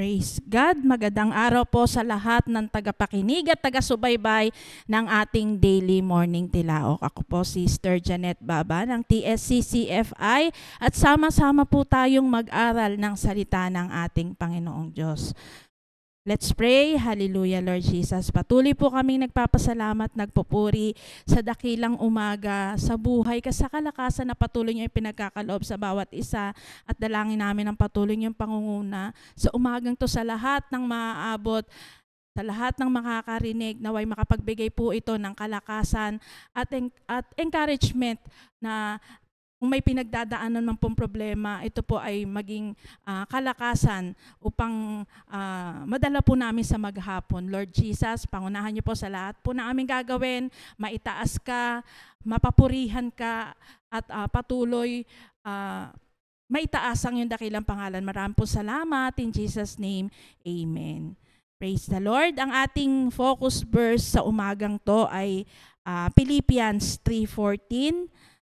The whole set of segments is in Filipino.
Praise God. Magandang araw po sa lahat ng tagapakinig at taga-subaybay ng ating daily morning tilaok. Ako po si Sister Janet Baba ng TSCCFI at sama-sama po tayong mag-aral ng salita ng ating Panginoong Diyos. Let's pray. Hallelujah, Lord Jesus. Patuloy po kaming nagpapasalamat, nagpupuri sa dakilang umaga, sa buhay, sa kalakasan na patuloy niyo pinagkakaloob sa bawat isa at dalangin namin ang patuloy niyong pangunguna sa umagang to sa lahat ng maaabot, sa lahat ng makakarinig, naway makapagbigay po ito ng kalakasan at encouragement na kung may pinagdadaanan man pong problema, ito po ay maging kalakasan upang madala po namin sa maghapon. Lord Jesus, pangunahan niyo po sa lahat po na aming gagawin, maitaas ka, mapapurihan ka, at patuloy maitaas ang iyong dakilang pangalan. Maraming po salamat. In Jesus' name, Amen. Praise the Lord. Ang ating focus verse sa umagang to ay Philippians 3:14.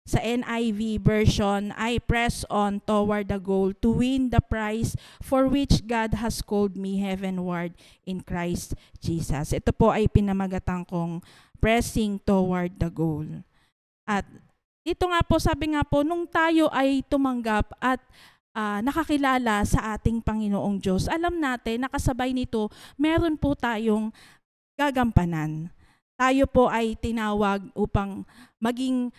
Sa NIV version, I press on toward the goal to win the prize for which God has called me heavenward in Christ Jesus. Ito po ay pinamagatan kong pressing toward the goal. At ito nga po, sabi nga po, nung tayo ay tumanggap at nakakilala sa ating Panginoong Diyos, alam natin, nakasabay nito, meron po tayong gagampanan. Tayo po ay tinawag upang maging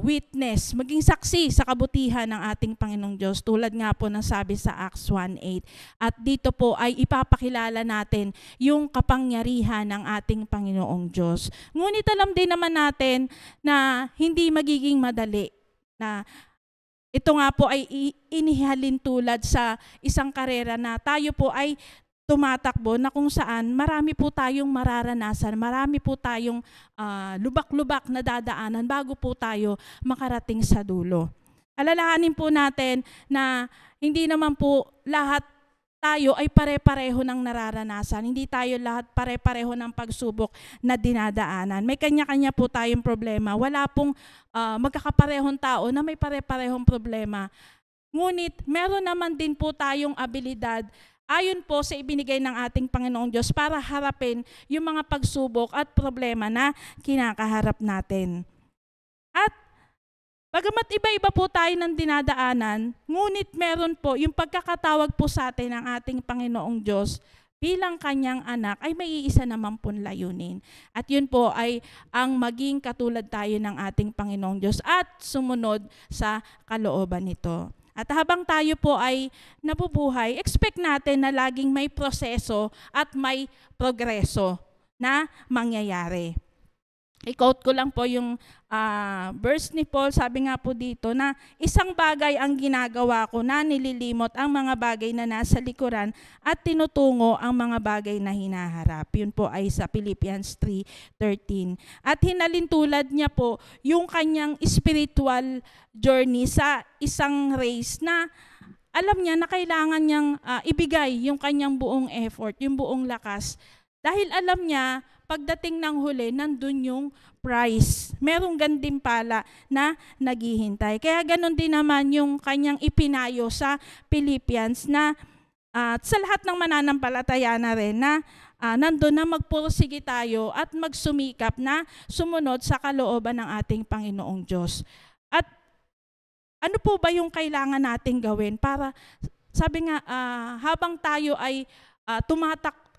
witness, maging saksi sa kabutihan ng ating Panginoong Diyos. Tulad nga po ng sabi sa Acts 1:8. At dito po ay ipapakilala natin yung kapangyarihan ng ating Panginoong Diyos. Ngunit alam din naman natin na hindi magiging madali na ito nga po ay inihalin tulad sa isang karera na tayo po ay tumatakbo na kung saan marami po tayong mararanasan, marami po tayong lubak-lubak na dadaanan bago po tayo makarating sa dulo. Alalahanin po natin na hindi naman po lahat tayo ay pare-pareho ng nararanasan. Hindi tayo lahat pare-pareho ng pagsubok na dinadaanan. May kanya-kanya po tayong problema. Wala pong magkakaparehong tao na may pare-parehong problema. Ngunit meron naman din po tayong abilidad ayon po sa ibinigay ng ating Panginoong Diyos para harapin yung mga pagsubok at problema na kinakaharap natin. At bagamat iba-iba po tayo ng dinadaanan, ngunit meron po yung pagkakatawag po sa atin ng ating Panginoong Diyos bilang kanyang anak ay may iisa naman pong layunin. At yun po ay ang maging katulad tayo ng ating Panginoong Diyos at sumunod sa kalooban nito. At habang tayo po ay nabubuhay, expect natin na laging may proseso at may progreso na mangyayari. I-quote ko lang po yung verse ni Paul, sabi nga po dito na isang bagay ang ginagawa ko na nililimot ang mga bagay na nasa likuran at tinutungo ang mga bagay na hinaharap. Yun po ay sa Philippians 3:13. At hinalintulad niya po yung kanyang spiritual journey sa isang race na alam niya na kailangan niyang ibigay yung kanyang buong effort, yung buong lakas. Dahil alam niya, pagdating ng huli, nandun yung prize. Merong gantimpala na naghihintay. Kaya ganun din naman yung kanyang ipinayo sa Philippians na sa lahat ng mananampalataya na rin na nandun na magpursige tayo at magsumikap na sumunod sa kalooban ng ating Panginoong Diyos. At ano po ba yung kailangan nating gawin para, sabi nga, habang tayo ay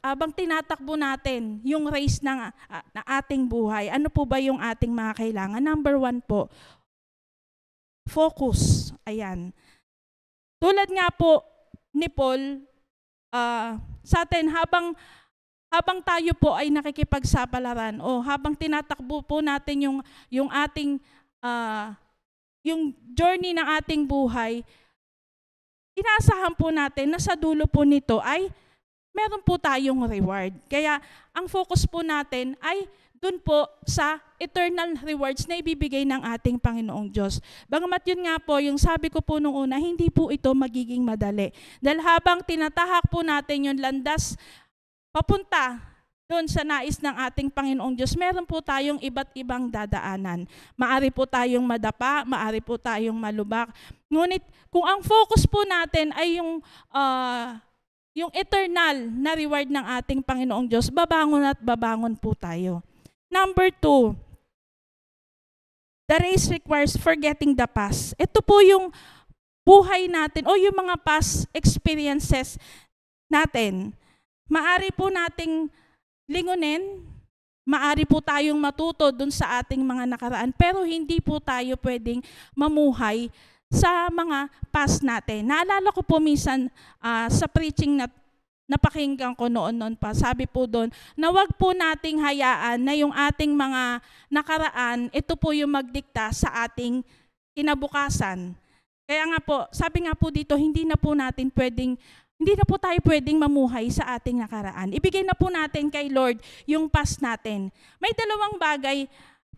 habang tinatakbo natin yung race na ating buhay, ano po ba yung ating mga kailangan? Number 1 po, focus. Ayan. Tulad nga po ni Paul, sa atin, habang tayo po ay nakikipagsapalaran o habang tinatakbo po natin yung ating, yung journey ng ating buhay, inaasahan po natin na sa dulo po nito ay meron po tayong reward. Kaya ang focus po natin ay dun po sa eternal rewards na ibibigay ng ating Panginoong Diyos. Bagamat yun nga po, yung sabi ko po nung una, hindi po ito magiging madali. Dahil habang tinatahak po natin yung landas papunta doon sa nais ng ating Panginoong Diyos, meron po tayong iba't ibang dadaanan. Maari po tayong madapa, maari po tayong malubak. Ngunit kung ang focus po natin ay yung eternal na reward ng ating Panginoong Diyos, babangon at babangon po tayo. Number 2, the race requires forgetting the past. Ito po yung buhay natin o yung mga past experiences natin. Maari po nating lingunin, maari po tayong matuto dun sa ating mga nakaraan, pero hindi po tayo pwedeng mamuhay sa mga past natin. Naalala ko po minsan sa preaching na napakinggan ko noon pa, sabi po doon, na wag po nating hayaan na yung ating mga nakaraan, ito po yung magdikta sa ating kinabukasan. Kaya nga po, sabi nga po dito, hindi na po tayo pwedeng mamuhay sa ating nakaraan. Ibigay na po natin kay Lord yung past natin. May dalawang bagay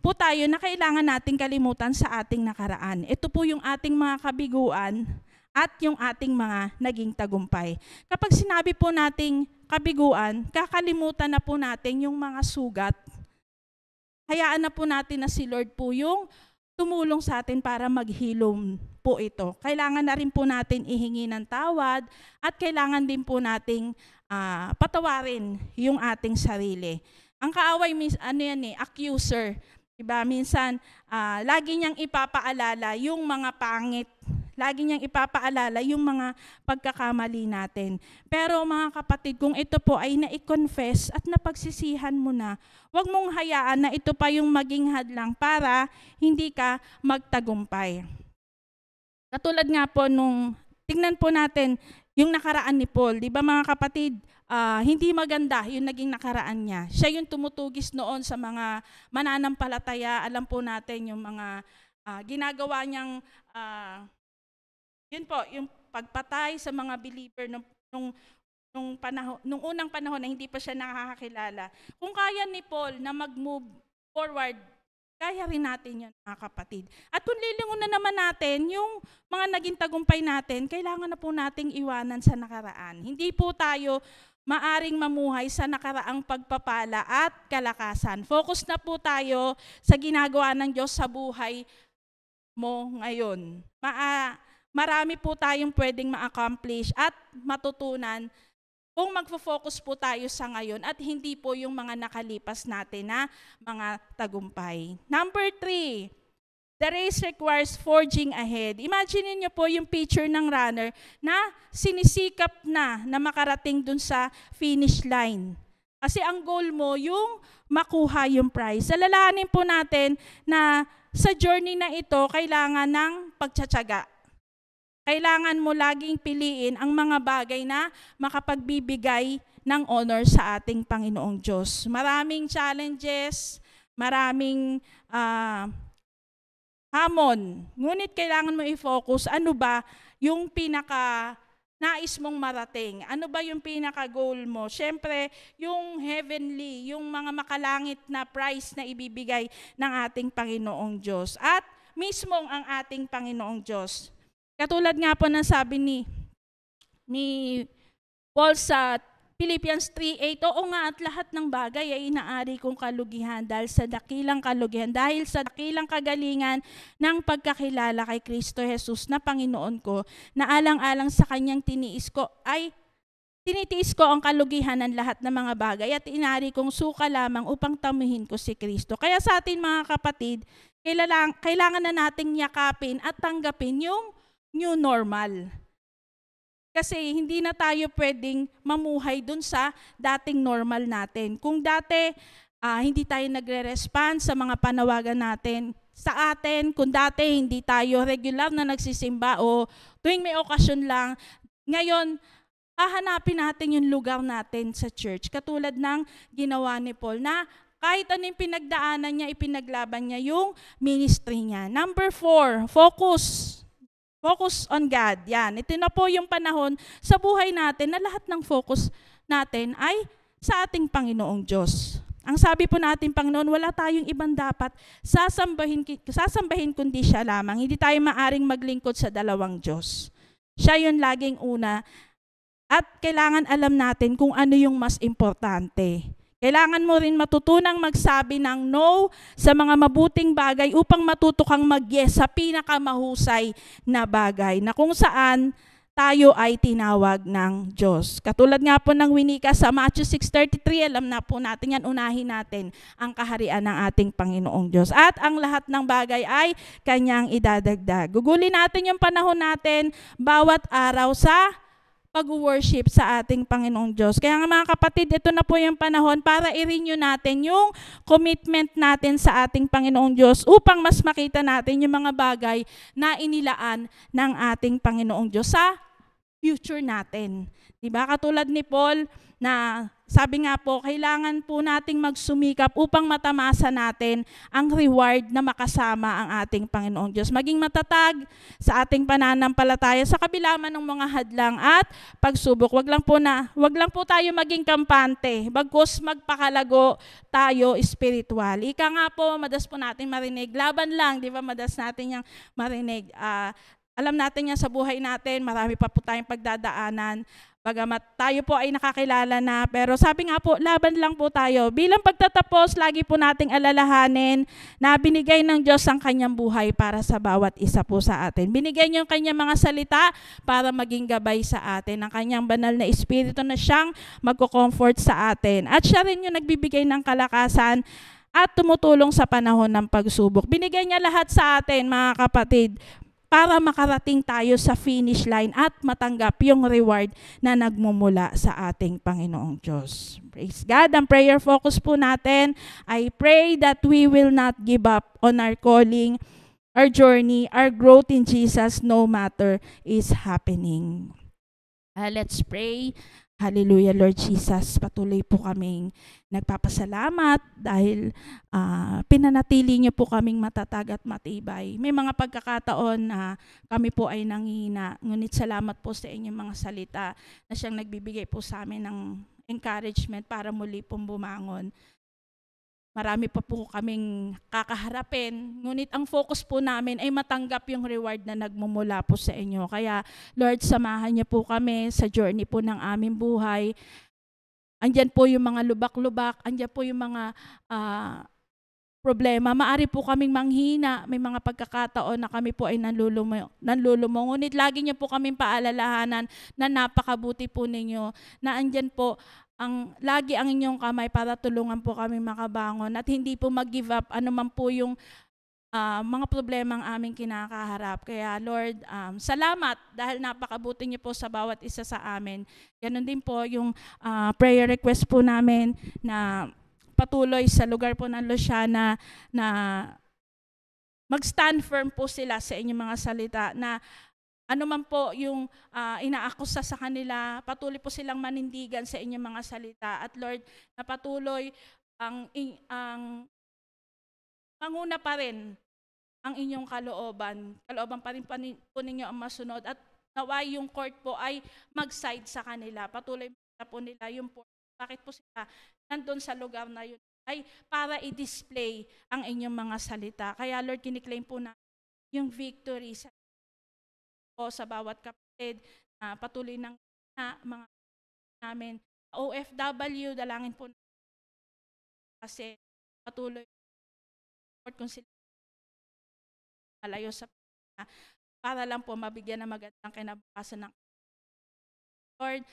po tayo na kailangan nating kalimutan sa ating nakaraan. Ito po yung ating mga kabiguan at yung ating mga naging tagumpay. Kapag sinabi po nating kabiguan, kakalimutan na po natin yung mga sugat. Hayaan na po natin na si Lord po yung tumulong sa atin para maghilom po ito. Kailangan na rin po natin ihingi ng tawad at kailangan din po nating patawarin yung ating sarili. Ang kaaway, accuser. Diba? Minsan, lagi niyang ipapaalala yung mga pangit. Lagi niyang ipapaalala yung mga pagkakamali natin. Pero mga kapatid, kung ito po ay na-confess at napagsisihan mo na, huwag mong hayaan na ito pa yung maging hadlang para hindi ka magtagumpay. Katulad nga po tingnan po natin yung nakaraan ni Paul. Di ba mga kapatid, hindi maganda yung naging nakaraan niya. Siya yung tumutugis noon sa mga mananampalataya. Alam po natin yung mga ginagawa niyang, yun po, yung pagpatay sa mga believer nung unang panahon na hindi pa siya nakakakilala. Kung kaya ni Paul na mag-move forward, kaya rin natin yan, mga kapatid. At kung lilingon na naman natin, yung mga naging tagumpay natin, kailangan na po nating iwanan sa nakaraan. Hindi po tayo maaring mamuhay sa nakaraang pagpapala at kalakasan. Focus na po tayo sa ginagawa ng Diyos sa buhay mo ngayon. Marami po tayong pwedeng ma-accomplish at matutunan kung magfo-focus po tayo sa ngayon at hindi po yung mga nakalipas natin na mga tagumpay. Number 3, the race requires forging ahead. Imagine niyo po yung picture ng runner na sinisikap na makarating dun sa finish line. Kasi ang goal mo yung makuha yung prize. Alalahanin po natin na sa journey na ito, kailangan ng pagtsatsaga. Kailangan mo laging piliin ang mga bagay na makapagbibigay ng honor sa ating Panginoong Diyos. Maraming challenges, maraming hamon. Ngunit kailangan mo i-focus, ano ba yung nais mong marating? Ano ba yung pinaka-goal mo? Siyempre, yung heavenly, yung mga makalangit na prize na ibibigay ng ating Panginoong Diyos. At mismong ang ating Panginoong Diyos. Katulad nga po ng sabi ni Paul sa Philippians 3:8, oo nga at lahat ng bagay ay inaari kong kalugihan dahil sa dakilang kagalingan ng pagkakilala kay Kristo Jesus na Panginoon ko, na alang-alang sa kanyang tinitiis ko ang kalugihan ng lahat ng mga bagay at inaari kong suka lamang upang tamuhin ko si Kristo. Kaya sa atin mga kapatid, kailangan na nating yakapin at tanggapin yung new normal. Kasi hindi na tayo pwedeng mamuhay dun sa dating normal natin. Kung dati hindi tayo nagre-respond sa mga panawagan natin sa atin, kung dati hindi tayo regular na nagsisimba o tuwing may okasyon lang, ngayon hahanapin natin yung lugar natin sa church. Katulad ng ginawa ni Paul na kahit anong pinagdaanan niya, ipinaglaban niya yung ministry niya. Number 4, focus. Focus on God. Yan. Ito na po yung panahon sa buhay natin na lahat ng focus natin ay sa ating Panginoong Diyos. Ang sabi po natin, Panginoon, wala tayong ibang dapat sasambahin kundi siya lamang. Hindi tayo maaring maglingkod sa dalawang Diyos. Siya yun laging una. At kailangan alam natin kung ano yung mas importante. Kailangan mo rin matutunang magsabi ng no sa mga mabuting bagay upang matuto kang mag-yes sa pinakamahusay na bagay na kung saan tayo ay tinawag ng Diyos. Katulad nga po ng winika sa Matthew 6:33, alam na po natin yan, unahin natin ang kaharian ng ating Panginoong Diyos. At ang lahat ng bagay ay Kanyang idadagdag. Gugulin natin yung panahon natin bawat araw sa pag-worship sa ating Panginoong Diyos. Kaya nga mga kapatid, ito na po yung panahon para i-renew natin yung commitment natin sa ating Panginoong Diyos upang mas makita natin yung mga bagay na inilaan ng ating Panginoong Diyos sa future natin. Diba? Katulad ni Paul na sabi nga po, kailangan po nating magsumikap upang matamasa natin ang reward na makasama ang ating Panginoong Diyos. Maging matatag sa ating pananampalataya sa kabila man ng mga hadlang at pagsubok. Wag lang po tayo maging kampante, bagkus magpakalago tayo spiritual. Ika nga po, madas po natin marinig, laban lang, di ba? Madas natin yung marinig. Alam natin yan sa buhay natin, marami pa po tayong pagdadaanan. Bagamat tayo po ay nakakilala na, pero sabi nga po, laban lang po tayo. Bilang pagtatapos, lagi po nating alalahanin na binigay ng Diyos ang kanyang buhay para sa bawat isa po sa atin. Binigay niya yung kanyang mga salita para maging gabay sa atin. Ang kanyang banal na espiritu na siyang magko-comfort sa atin. At siya rin yung nagbibigay ng kalakasan at tumutulong sa panahon ng pagsubok. Binigay niya lahat sa atin, mga kapatid, para makarating tayo sa finish line at matanggap yung reward na nagmumula sa ating Panginoong Diyos. Praise God. Ang prayer focus po natin, I pray that we will not give up on our calling, our journey, our growth in Jesus, no matter is happening. Let's pray. Hallelujah, Lord Jesus. Patuloy po kaming nagpapasalamat dahil pinanatili niyo po kaming matatag at matibay. May mga pagkakataon na kami po ay nanghihina, ngunit salamat po sa inyong mga salita na siyang nagbibigay po sa amin ng encouragement para muli pong bumangon. Marami pa po kaming kakaharapin, ngunit ang focus po namin ay matanggap yung reward na nagmumula po sa inyo. Kaya Lord, samahan niyo po kami sa journey po ng aming buhay. Andyan po yung mga lubak-lubak, andyan po yung mga problema. Maari po kaming manghina, may mga pagkakataon na kami po ay nanlulumo. Ngunit lagi niyo po kaming paalalahanan na napakabuti po ninyo, na andyan po lagi ang inyong kamay para tulungan po kami makabangon at hindi po mag-give up anuman po yung mga problema ang aming kinakaharap. Kaya Lord, salamat dahil napakabuti niyo po sa bawat isa sa amin. Ganun din po yung prayer request po namin na patuloy sa lugar po ng Luciana na mag-stand firm po sila sa inyong mga salita na ano man po yung inaakusa sa kanila, patuloy po silang manindigan sa inyong mga salita. At Lord, na patuloy ang manguna pa rin ang inyong kalooban. Kalooban pa rin po ninyo ang masunod. At naway yung court po ay mag-side sa kanila. Patuloy po nila yung bakit po sila nandun sa lugar na yun ay para i-display ang inyong mga salita. Kaya Lord, kiniklaim po na yung victory sa bawat kapatid, patuloy ng mga namin. OFW, dalangin po kasi patuloy kung sila malayo sa para lang po mabigyan ng magandang kinabukasan ng Lord.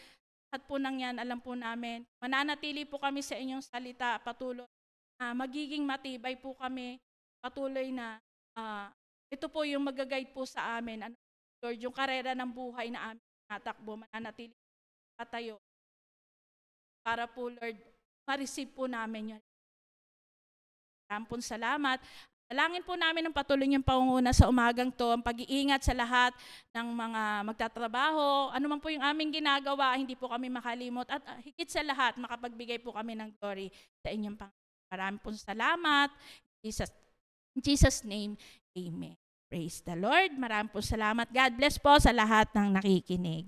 At po nang yan, alam po namin, mananatili po kami sa inyong salita, patuloy magiging matibay po kami, patuloy na ito po yung mag-guide po sa amin. Lord, yung karera ng buhay na aming natakbo, mananatili patayo para po, Lord, ma-receive po namin yun. Maraming salamat. Dalangin po namin ng patuloy niyong pangunguna sa umagang to, ang pag-iingat sa lahat ng mga magtatrabaho, ano man po yung aming ginagawa, hindi po kami makalimot at higit sa lahat, makapagbigay po kami ng glory sa inyong Panginoon. Maraming po salamat. In Jesus' name, amen. Praise the Lord. Maraming po salamat. God bless po sa lahat ng nakikinig.